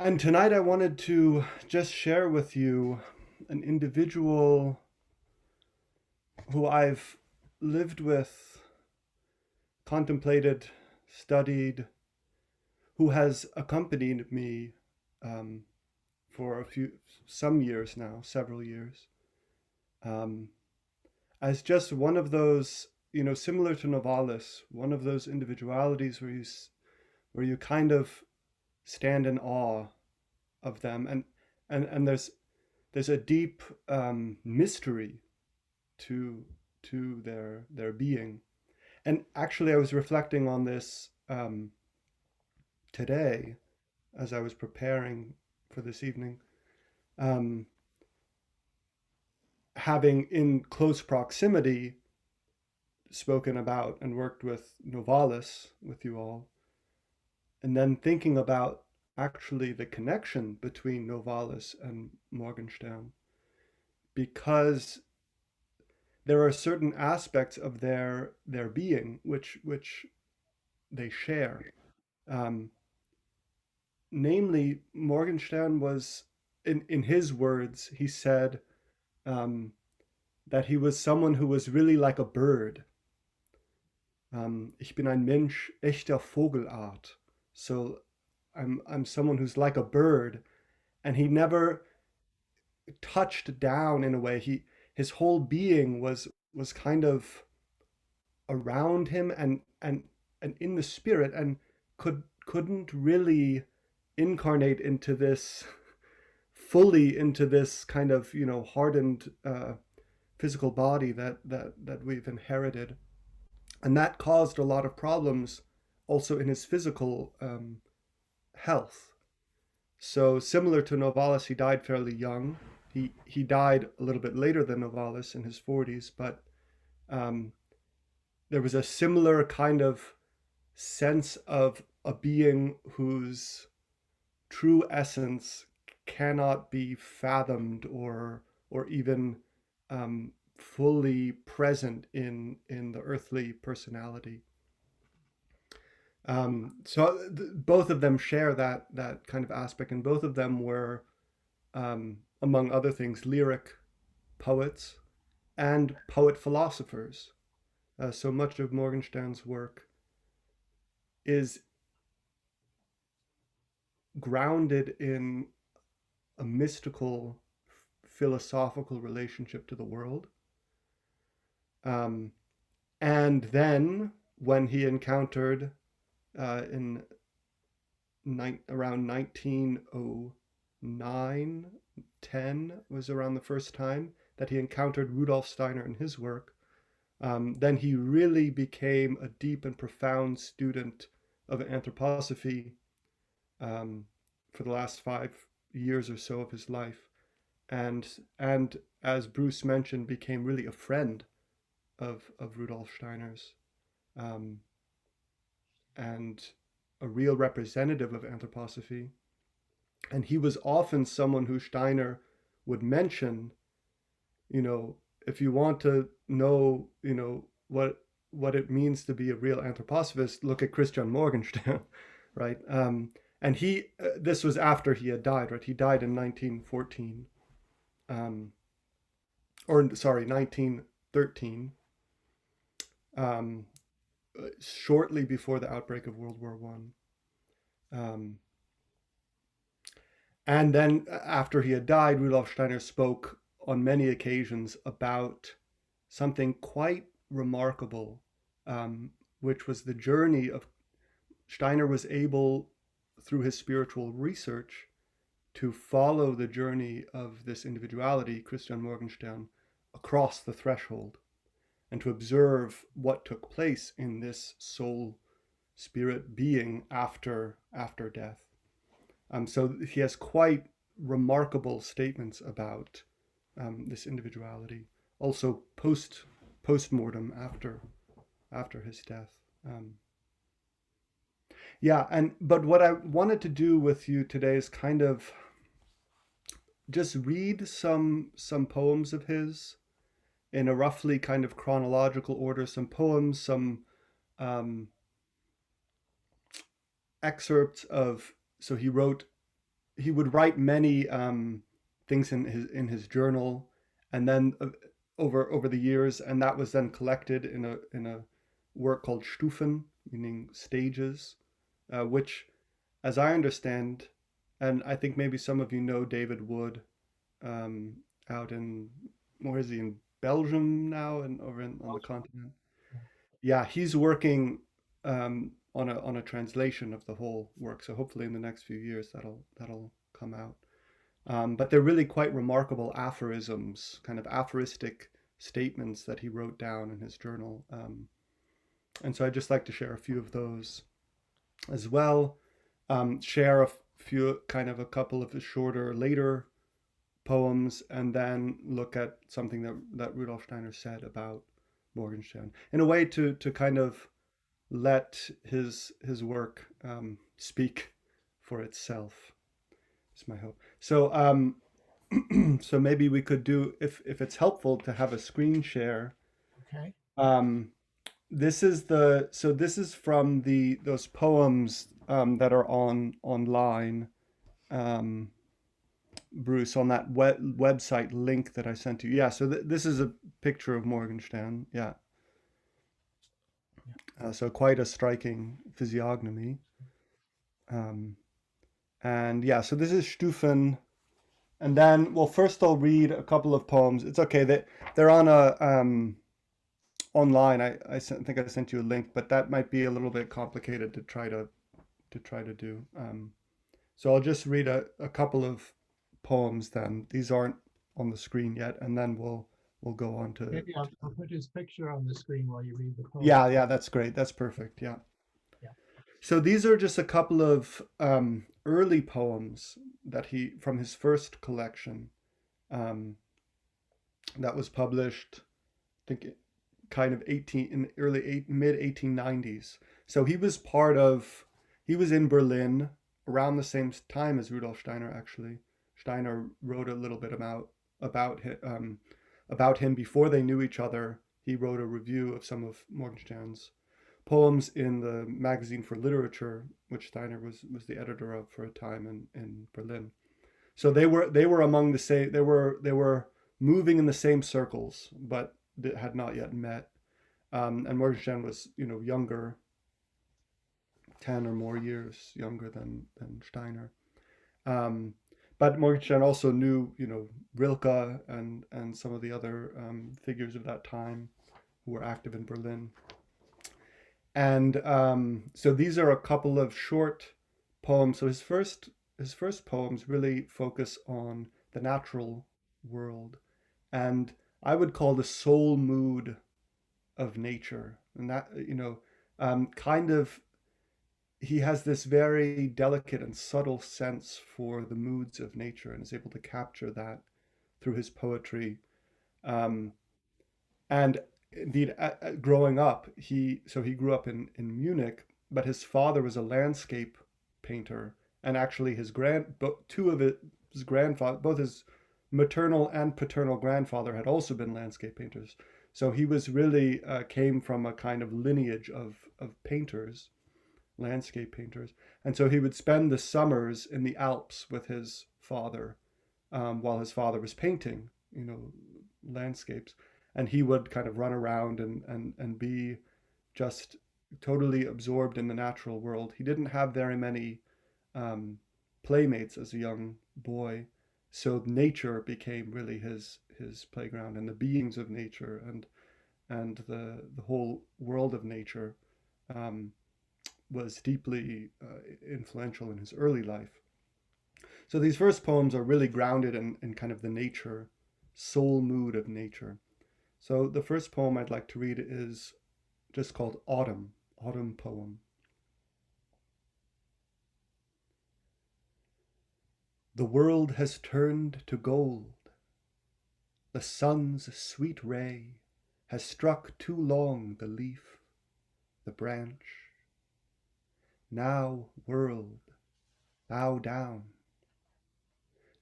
And tonight I wanted to just share with you an individual who I've lived with, contemplated, studied, who has accompanied me um, for some years now, several years, um, as just one of those, similar to Novalis, one of those individualities where you kind of stand in awe of them, and there's a deep mystery to their being. And actually, I was reflecting on this today as I was preparing for this evening, um, having in close proximity spoken about and worked with Novalis with you all, and then thinking about actually the connection between Novalis and Morgenstern, because there are certain aspects of their being which they share. Um, Namely, Morgenstern was, in his words, he said um, that he was someone who was really like a bird. Ich bin ein Mensch echter Vogelart. So I'm someone who's like a bird, and he never touched down in a way. His whole being was kind of around him and in the spirit, and couldn't really incarnate into this fully into this kind of hardened physical body that we've inherited, and that caused a lot of problems also in his physical health. So similar to Novalis, he died fairly young. He died a little bit later than Novalis in his 40s, but um, there was a similar kind of sense of a being whose true essence cannot be fathomed or even fully present in the earthly personality. Both of them share that kind of aspect, and both of them were, among other things, lyric poets and poet philosophers. So much of Morgenstern's work is grounded in a mystical, philosophical relationship to the world. Um, and then when he encountered in around 1909, 10 was around the first time that he encountered Rudolf Steiner in his work, then he really became a deep and profound student of anthroposophy um, for the last 5 years or so of his life, and as Bruce mentioned, became really a friend of Rudolf Steiner's, um, and a real representative of anthroposophy. And he was often someone who Steiner would mention, if you want to know, what it means to be a real anthroposophist, look at Christian Morgenstern, right? And this was after he had died, right? He died in 1914, um, or sorry, 1913, um, shortly before the outbreak of World War One. And then after he had died, Rudolf Steiner spoke on many occasions about something quite remarkable, which was the journey of Steiner was able, through his spiritual research, to follow the journey of this individuality, Christian Morgenstern, across the threshold, and to observe what took place in this soul spirit being after death. So he has quite remarkable statements about this individuality. Also, post-mortem after his death. Yeah, but what I wanted to do with you today is kind of just read some poems of his in a roughly kind of chronological order. Some poems, some um, excerpts of. So he wrote he would write many things in his journal, and then over the years, and that was then collected in a work called Stufen, meaning stages, which, as I understand, and I think maybe some of you know David Wood, um, out in, where is he, in Belgium now and over on the continent. Yeah, he's working on a translation of the whole work. So hopefully in the next few years that'll come out. But they're really quite remarkable aphorisms, kind of aphoristic statements that he wrote down in his journal. And so I'd just like to share a few of those as well. Share a few, kind of a couple of the shorter, later poems, and then look at something that Rudolf Steiner said about Morgenstern in a way to kind of let his work speak for itself. Is my hope. So so maybe we could do, if it's helpful to have a screen share. Okay. Um, this is from the those poems that are on online. Um, Bruce, on that website link that I sent you. Yeah, so this is a picture of Morgenstern. Yeah, Yeah. so quite a striking physiognomy. Um, and yeah, so this is Stufen. And then, well, first I'll read a couple of poems. It's okay. They're on a online. Think I sent you a link, but that might be a little bit complicated to try to do. So I'll just read a couple of poems then. These aren't on the screen yet, and then we'll go on Maybe I'll put his picture on the screen while you read the poem. yeah, yeah, that's great. That's perfect. Yeah. Yeah. So these are just a couple of early poems that he from his first collection um, that was published, I think, kind of 18 in the mid 1890s. So he was in Berlin around the same time as Rudolf Steiner. Actually, Steiner wrote a little bit about him before they knew each other. He wrote a review of some of Morgenstern's poems in the magazine for literature, which Steiner was the editor of for a time in Berlin. So they were among the same. They were moving in the same circles, but had not yet met. And Morgenstern was, younger, 10 or more years younger than Steiner. Um, but Morgenstern also knew, Rilke and some of the other figures of that time who were active in Berlin. And so these are a couple of short poems. So his first poems really focus on the natural world, and I would call the soul mood of nature. And that, kind of, he has this very delicate and subtle sense for the moods of nature and is able to capture that through his poetry. Um, and indeed, growing up, he grew up in Munich, but his father was a landscape painter, and actually two of his grandfather, both his maternal and paternal grandfather, had also been landscape painters. So he was really came from a kind of lineage of painters, landscape painters, and so he would spend the summers in the Alps with his father, while his father was painting, landscapes, and he would kind of run around and be just totally absorbed in the natural world. He didn't have very many um, playmates as a young boy, so nature became really his playground, and the beings of nature and the whole world of nature um, was deeply influential in his early life. So these first poems are really grounded in kind of the nature, soul mood of nature. So the first poem I'd like to read is just called Autumn, Autumn Poem. The world has turned to gold. The sun's sweet ray has struck too long the leaf, the branch. Now, world, bow down.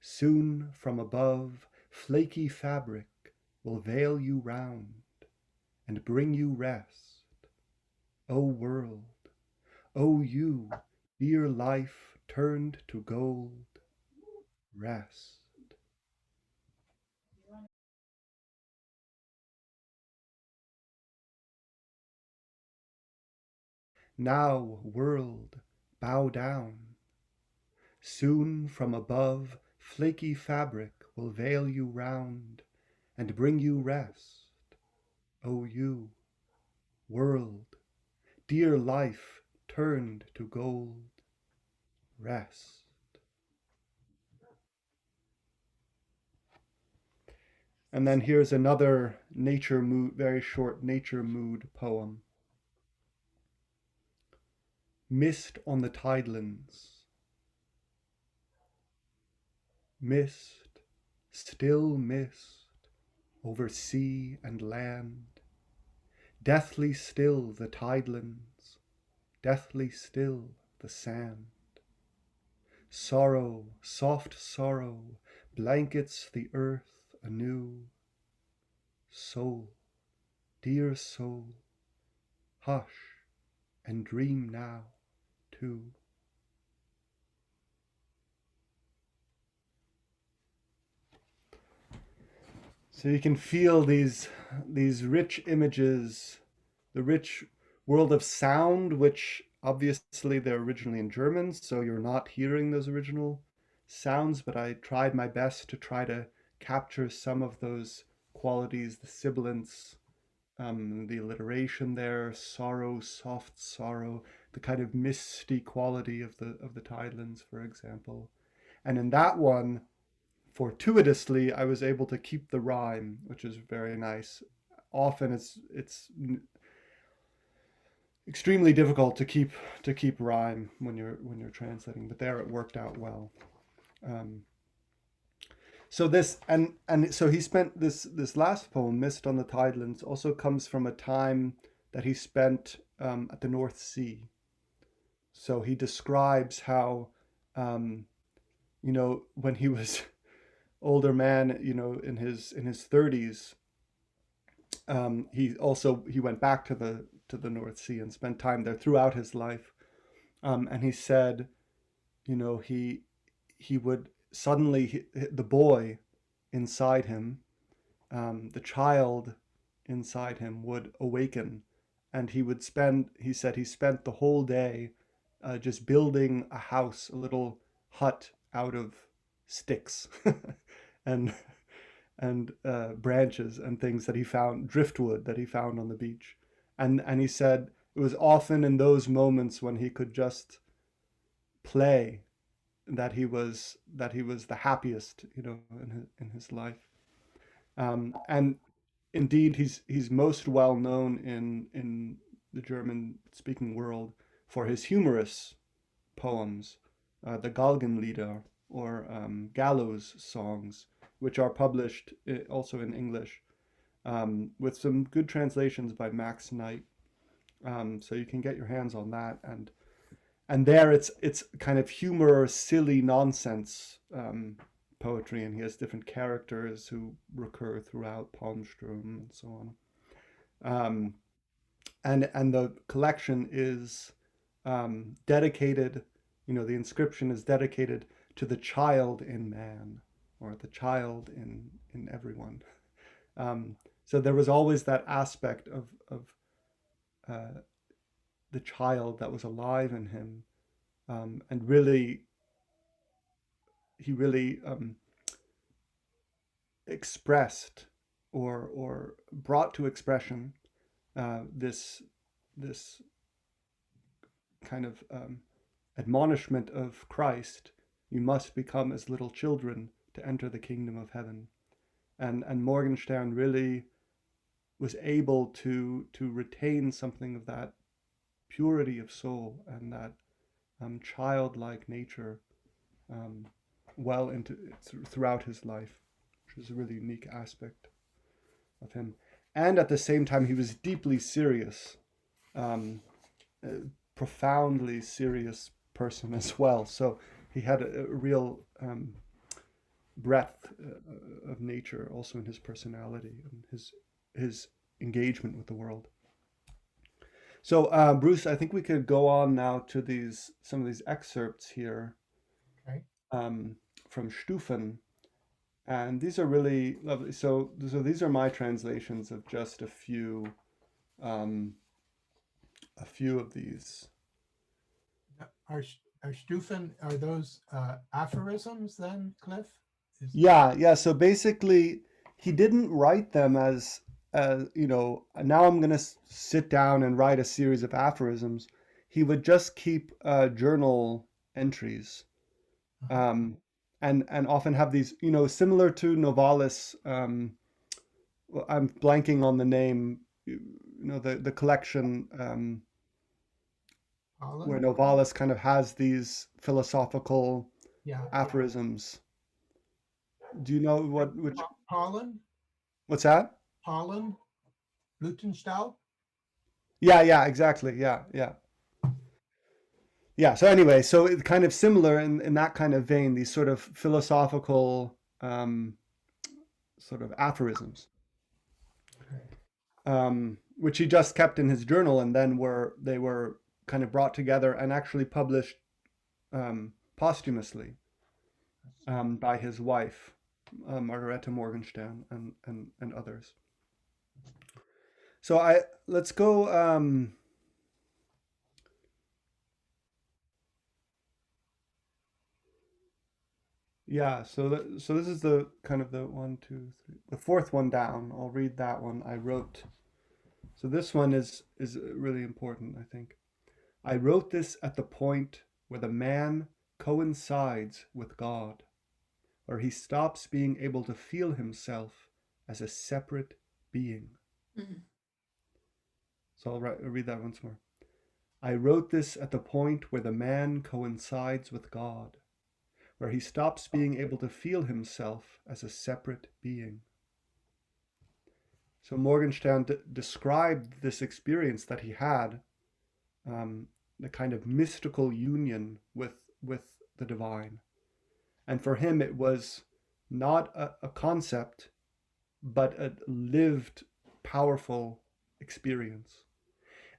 Soon from above flaky fabric will veil you round and bring you rest. O world, O you, dear life turned to gold, rest. Now, world, bow down. Soon from above flaky fabric will veil you round and bring you rest. O you, world, dear life turned to gold, rest. And then here's another nature mood, very short nature mood poem. Mist on the tidelands, mist, still mist, over sea and land. Deathly still the tidelands, deathly still the sand. Sorrow, soft sorrow, blankets the earth anew. Soul, dear soul, hush and dream now too. So you can feel these rich images, the rich world of sound, which obviously they're originally in German, so you're not hearing those original sounds, but I tried my best to try to capture some of those qualities, the sibilance, the alliteration there, sorrow, soft sorrow, the kind of misty quality of the Tidelands, for example. And in that one, fortuitously, I was able to keep the rhyme, which is very nice. Often it's extremely difficult to keep rhyme when you're translating, but there it worked out well. Um, so this and so he spent this last poem, "Mist on the Tidelands," also comes from a time that he spent at the North Sea. So he describes how um, when he was older man, in his 30s, he went back to the North Sea and spent time there throughout his life. And he said, he would suddenly the boy inside him, the child inside him would awaken, and he said he spent the whole day just building a house, a little hut out of sticks and branches and things that he found, driftwood that he found on the beach. And he said it was often in those moments when he could just play that he was the happiest, in his life. And indeed, he's most well known in the German speaking world for his humorous poems, the Galgenlieder, or gallows songs, which are published also in English, with some good translations by Max Knight. So you can get your hands on that, and there it's kind of humor, silly nonsense poetry, and he has different characters who recur throughout Palmstrom and so on. Um, and the collection is dedicated. The inscription is dedicated to the child in man, or the child in everyone. So there was always that aspect of uh, the child that was alive in him, and really he really expressed or brought to expression this this kind of admonishment of Christ. You must become as little children to enter the kingdom of heaven. And Morgenstern really was able to retain something of that purity of soul and that childlike nature, um, well into throughout his life, which is a really unique aspect of him. And at the same time, he was deeply serious, um, profoundly serious person as well. So he had a real breadth of nature also in his personality and his engagement with the world. So Bruce, I think we could go on now to these some of these excerpts here Okay. um, from Stufen, and these are really lovely. So these are my translations of just um, a few of these. Are Stufen, are those aphorisms then, Cliff? Is Yeah, yeah. So basically, he didn't write them as now I'm gonna sit down and write a series of aphorisms. He would just keep journal entries, uh-huh. um, and often have these, similar to Novalis. Well, I'm blanking on the name. The collection where Pollen? Novalis kind of has these philosophical Yeah. aphorisms. Do you know which? Pollen? What's that? Pollen? Blutenstaub? Yeah, yeah, exactly. Yeah, yeah. Yeah. So anyway, so it's kind of similar in that kind of vein, these sort of philosophical sort of aphorisms, Okay. which he just kept in his journal, and then they were kind of brought together and actually published posthumously by his wife, Margareta Morgenstern, and others. So let's go. Yeah, so this is the kind of the one, two, three, the fourth one down. I'll read that one. I wrote. So this one is really important, I think. I wrote this at the point where the man coincides with God, where he stops being able to feel himself as a separate being. Mhm. So I'll read that once more. I wrote this at the point where the man coincides with God, where he stops being able to feel himself as a separate being. So Morgenstern described this experience that he had, the kind of mystical union with the divine. And for him, it was not a concept, but a lived, powerful experience.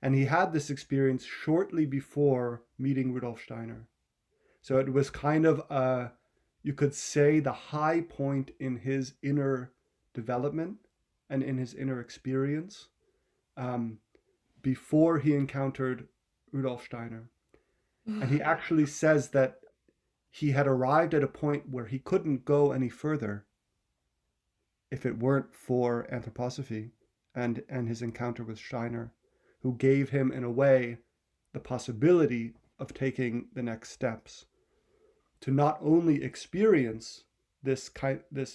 And he had this experience shortly before meeting Rudolf Steiner. So it was kind of you could say, the high point in his inner development and in his inner experience, um, before he encountered Rudolf Steiner. And he actually says that he had arrived at a point where he couldn't go any further if it weren't for anthroposophy and his encounter with Steiner, who gave him, in a way, the possibility of taking the next steps to not only experience this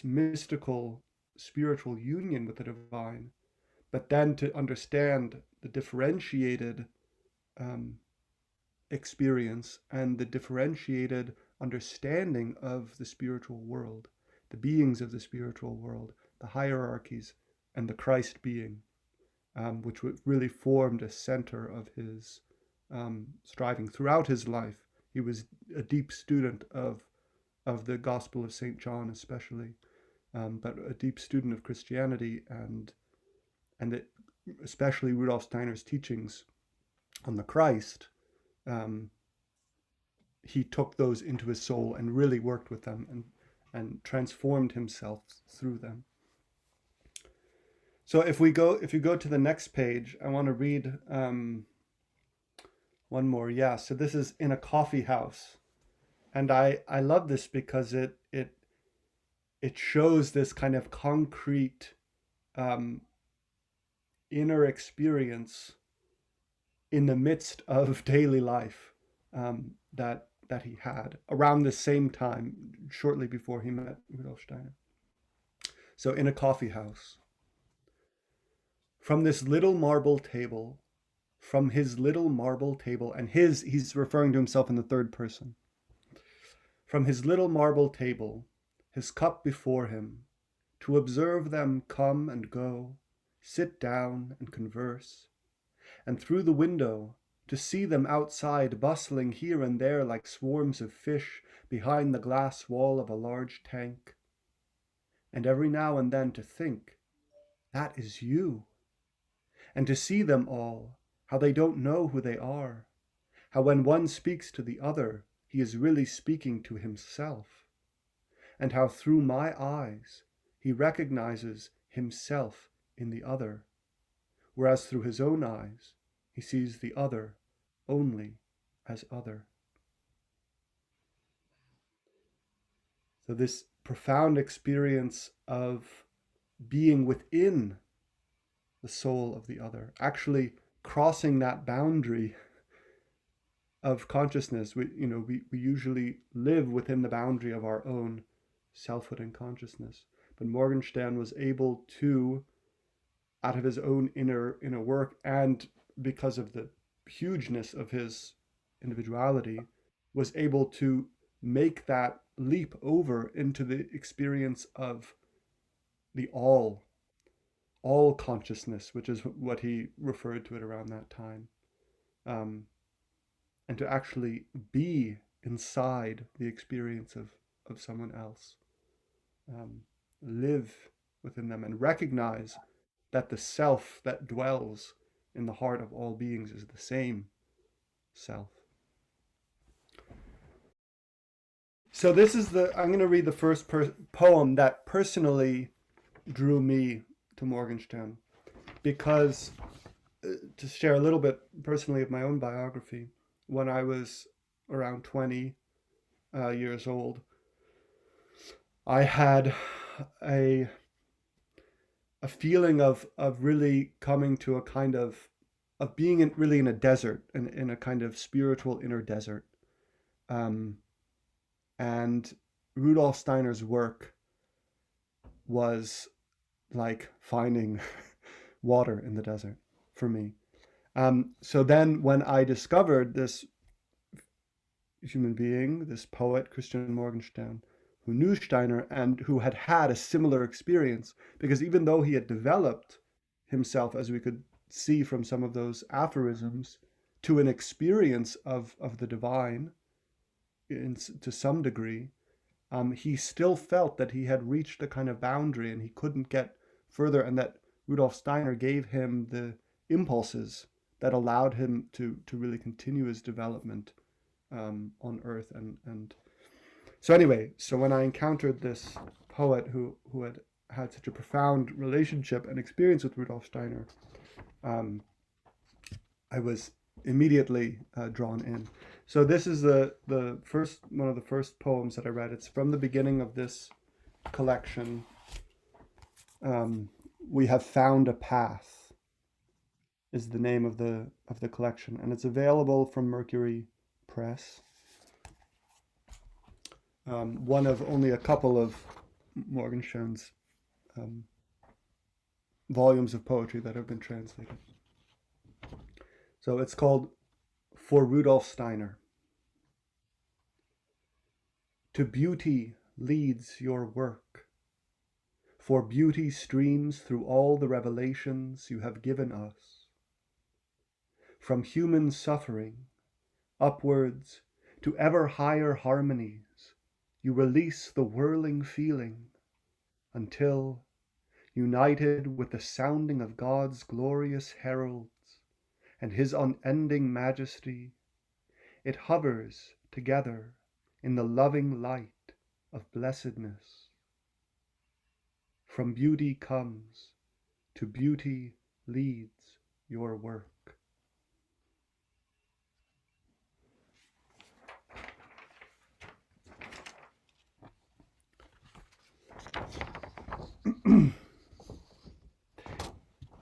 mystical spiritual union with the divine, but then to understand the differentiated um, experience and the differentiated understanding of the spiritual world, the beings of the spiritual world, the hierarchies, and the Christ being, which really formed a center of his striving throughout his life. He was a deep student of the Gospel of St. John, especially, but a deep student of Christianity and especially Rudolf Steiner's teachings on the Christ. Um, he took those into his soul and really worked with them and transformed himself through them. So if you go to the next page, I want to read one more. Yeah, so this is in a coffee house, and I love this because it shows this kind of concrete um, inner experience in the midst of daily life, that he had around the same time, shortly before he met Rudolf Steiner. So in a coffee house, from this little marble table, from his little marble table, and he's referring to himself in the third person. From his little marble table, his cup before him, to observe them come and go, sit down and converse, and through the window to see them outside bustling here and there like swarms of fish behind the glass wall of a large tank, and every now and then to think, that is you, and to see them all, how they don't know who they are, how when one speaks to the other, he is really speaking to himself, and how through my eyes he recognizes himself in the other, whereas through his own eyes he sees the other only as other. So, this profound experience of being within the soul of the other, actually crossing that boundary of consciousness. We usually live within the boundary of our own selfhood and consciousness. But Morgenstern was able to, out of his own inner work, and because of the hugeness of his individuality, was able to make that leap over into the experience of the all consciousness, which is what he referred to it around that time, um, and to actually be inside the experience of someone else, um, live within them, and recognize that the self that dwells in the heart of all beings is the same self. So this is I'm going to read the first poem that personally drew me to Morgenstern, because to share a little bit personally of my own biography, when I was around 20 years old, I had a a feeling of really coming to a kind of being really in a desert, in a kind of spiritual inner desert. Um, and Rudolf Steiner's work was like finding water in the desert for me. So then when I discovered this human being, this poet, Christian Morgenstern, who knew Steiner and who had had a similar experience, because even though he had developed himself, as we could see from some of those aphorisms, to an experience of the divine to some degree, he still felt that he had reached a kind of boundary and he couldn't get further, and that Rudolf Steiner gave him the impulses that allowed him to really continue his development on Earth. And so anyway, so when I encountered this poet who had had such a profound relationship and experience with Rudolf Steiner, I was immediately drawn in. So this is the first one of the first poems that I read. It's from the beginning of this collection. We Have Found a Path is the name of the collection, and it's available from Mercury Press. One of only a couple of Morgenstern's volumes of poetry that have been translated. So it's called For Rudolf Steiner. To beauty leads your work, for beauty streams through all the revelations you have given us. From human suffering upwards to ever higher harmonies, you release the whirling feeling until, united with the sounding of God's glorious heralds and his unending majesty, it hovers together in the loving light of blessedness. From beauty comes, to beauty leads your work.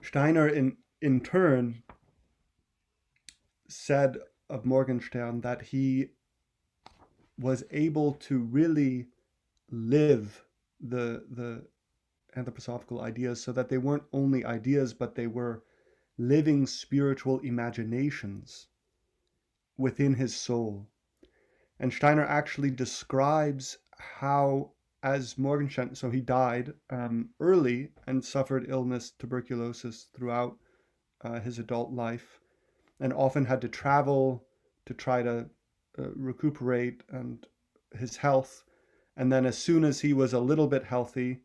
Steiner in turn said of Morgenstern that he was able to really live the anthroposophical ideas, so that they weren't only ideas, but they were living spiritual imaginations within his soul. And Steiner actually describes how, as Morgenstern, so he died early and suffered illness, tuberculosis, throughout his adult life, and often had to travel to try to recuperate and his health. And then as soon as he was a little bit healthy,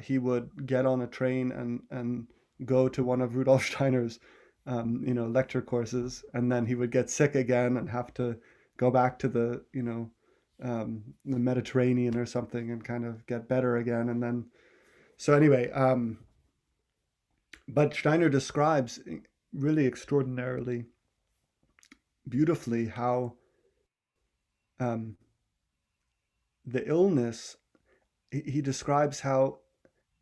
he would get on a train and go to one of Rudolf Steiner's lecture courses, and then he would get sick again and have to go back to the the Mediterranean or something and kind of get better again. And then, so anyway, but Steiner describes really extraordinarily beautifully how um, the illness, he describes how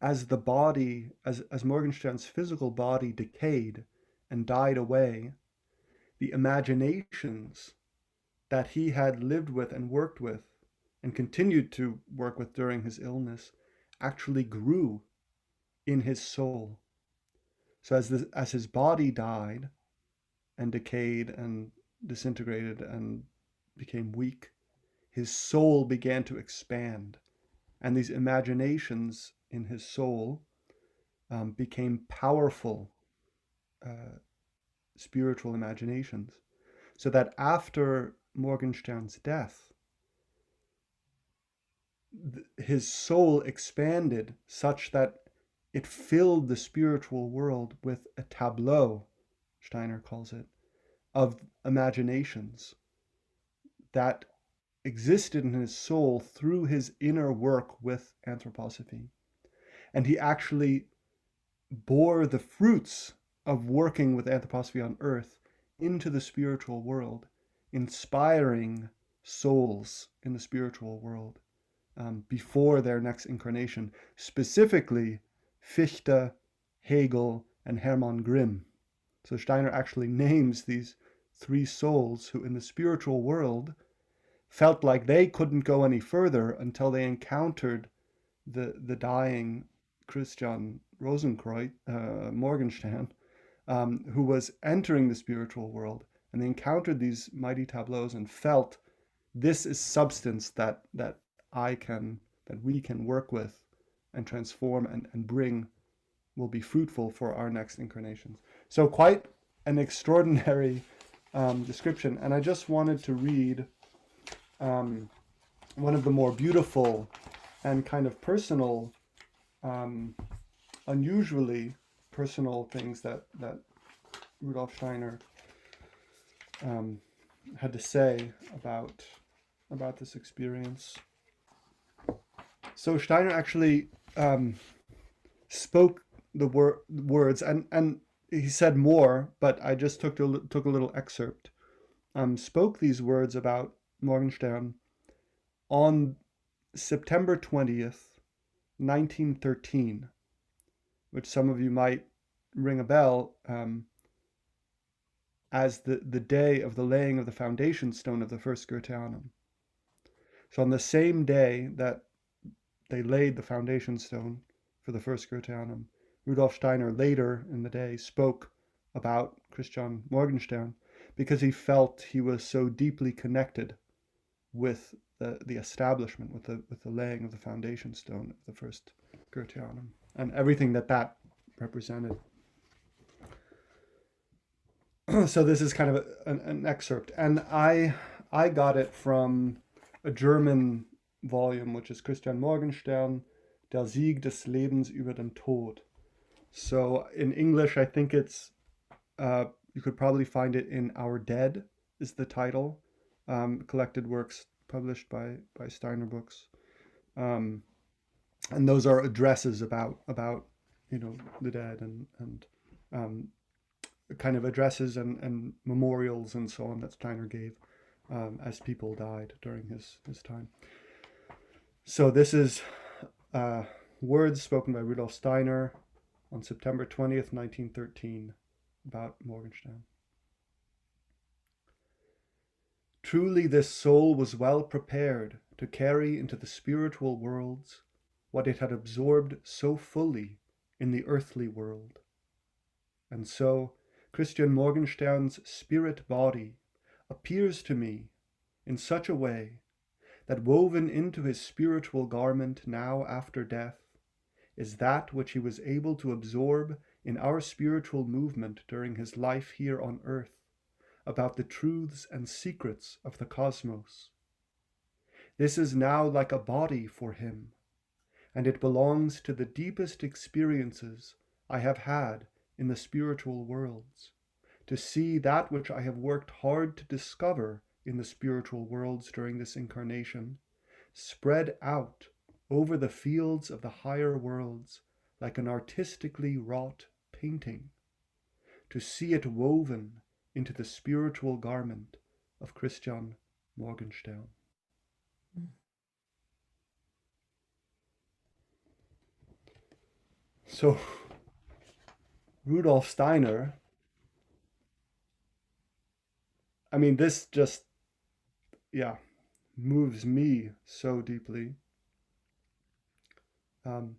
as the body, as Morgenstern's physical body decayed and died away, the imaginations that he had lived with and worked with and continued to work with during his illness actually grew in his soul. So as his body died and decayed and disintegrated and became weak, his soul began to expand. And these imaginations in his soul became powerful uh, spiritual imaginations. So that after Morgenstern's death, his soul expanded such that it filled the spiritual world with a tableau, Steiner calls it, of imaginations that existed in his soul through his inner work with anthroposophy. And he actually bore the fruits of working with anthroposophy on earth into the spiritual world, inspiring souls in the spiritual world before their next incarnation, specifically Fichte, Hegel, and Hermann Grimm. So Steiner actually names these three souls who, in the spiritual world, felt like they couldn't go any further until they encountered the dying Christian Rosenkreuz, Morgenstern, who was entering the spiritual world, and they encountered these mighty tableaus and felt this is substance that I can that we can work with and transform and bring will be fruitful for our next incarnations. So quite an extraordinary description, and I just wanted to read one of the more beautiful and kind of personal, unusually personal things that Rudolf Steiner had to say about this experience. So Steiner actually spoke the words, and he said more, but I just took a little excerpt. Spoke these words about Morgenstern on September 20th, 1913, which some of you might ring a bell as the day of the laying of the foundation stone of the first Goetheanum. So on the same day that they laid the foundation stone for the first Goetheanum, Rudolf Steiner later in the day spoke about Christian Morgenstern because he felt he was so deeply connected with the establishment, with the laying of the foundation stone of the first Goetheanum and everything that represented. So this is kind of an excerpt, and I got it from a German volume, which is Christian Morgenstern, Der Sieg des Lebens über den Tod. So in English, I think it's you could probably find it in Our Dead is the title. Collected works published by Steiner Books, and those are addresses about the dead and kind of addresses and memorials and so on that Steiner gave as people died during his time. So this is words spoken by Rudolf Steiner on September 20th, 1913, about Morgenstern. Truly this soul was well prepared to carry into the spiritual worlds what it had absorbed so fully in the earthly world. And so Christian Morgenstern's spirit body appears to me in such a way that woven into his spiritual garment now after death is that which he was able to absorb in our spiritual movement during his life here on earth about the truths and secrets of the cosmos. This is now like a body for him, and it belongs to the deepest experiences I have had in the spiritual worlds, to see that which I have worked hard to discover in the spiritual worlds during this incarnation, spread out over the fields of the higher worlds like an artistically wrought painting, to see it woven into the spiritual garment of Christian Morgenstern. So Rudolf Steiner, I mean, this just, yeah, moves me so deeply. Um,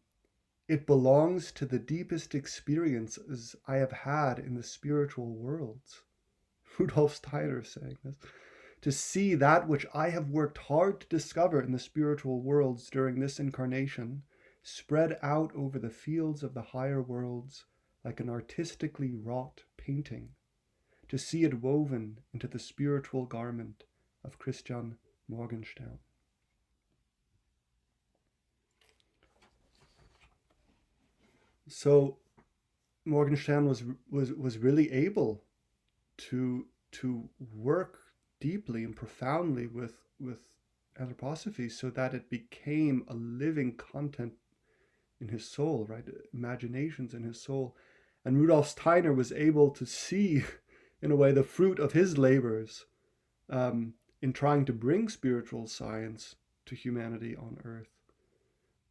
it belongs to the deepest experiences I have had in the spiritual worlds. Rudolf Steiner saying this. To see that which I have worked hard to discover in the spiritual worlds during this incarnation spread out over the fields of the higher worlds like an artistically wrought painting, to see it woven into the spiritual garment of Christian Morgenstern. So Morgenstern was really able to work deeply and profoundly with anthroposophy so that it became a living content in his soul, right? Imaginations in his soul. And Rudolf Steiner was able to see, in a way, the fruit of his labors in trying to bring spiritual science to humanity on earth.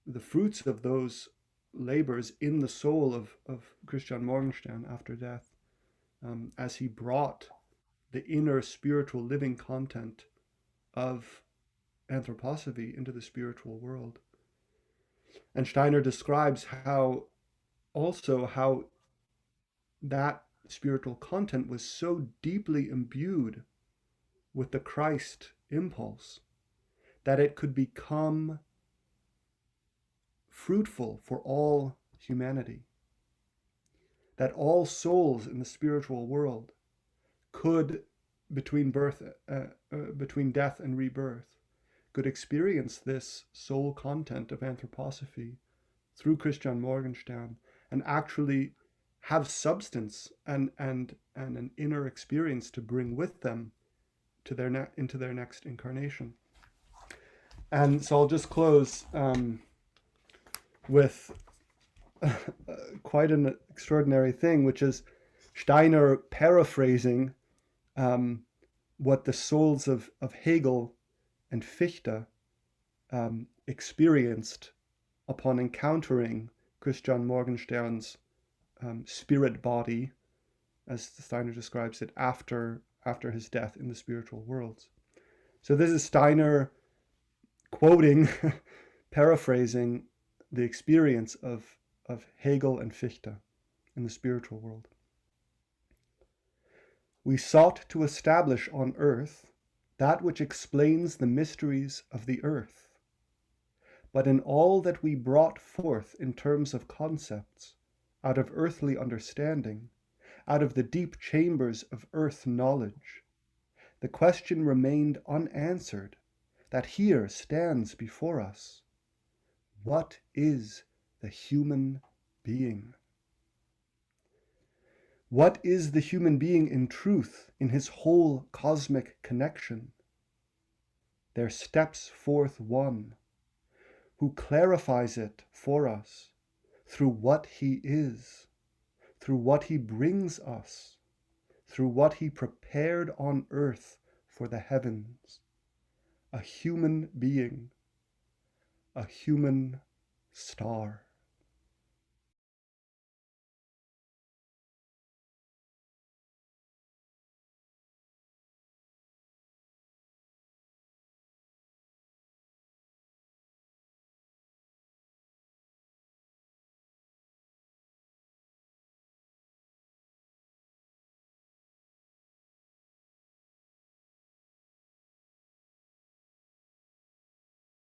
The fruits of those labors in the soul of Christian Morgenstern after death, as he brought the inner spiritual living content of anthroposophy into the spiritual world. And Steiner describes how that spiritual content was so deeply imbued with the Christ impulse that it could become fruitful for all humanity. That all souls in the spiritual world could, between between death and rebirth, could experience this soul content of anthroposophy through Christian Morgenstern and actually have substance and an inner experience to bring with them to into their next incarnation. And so I'll just close with quite an extraordinary thing, which is Steiner paraphrasing what the souls of Hegel and Fichte experienced upon encountering Christian Morgenstern's spirit body, as Steiner describes it, after his death in the spiritual worlds. So this is Steiner quoting, paraphrasing the experience of Hegel and Fichte in the spiritual world. We sought to establish on earth that which explains the mysteries of the earth. But in all that we brought forth in terms of concepts, out of earthly understanding, out of the deep chambers of earth knowledge, the question remained unanswered that here stands before us. What is the human being? What is the human being in truth, in his whole cosmic connection? There steps forth one who clarifies it for us through what he is, through what he brings us, through what he prepared on earth for the heavens. A human being, a human star.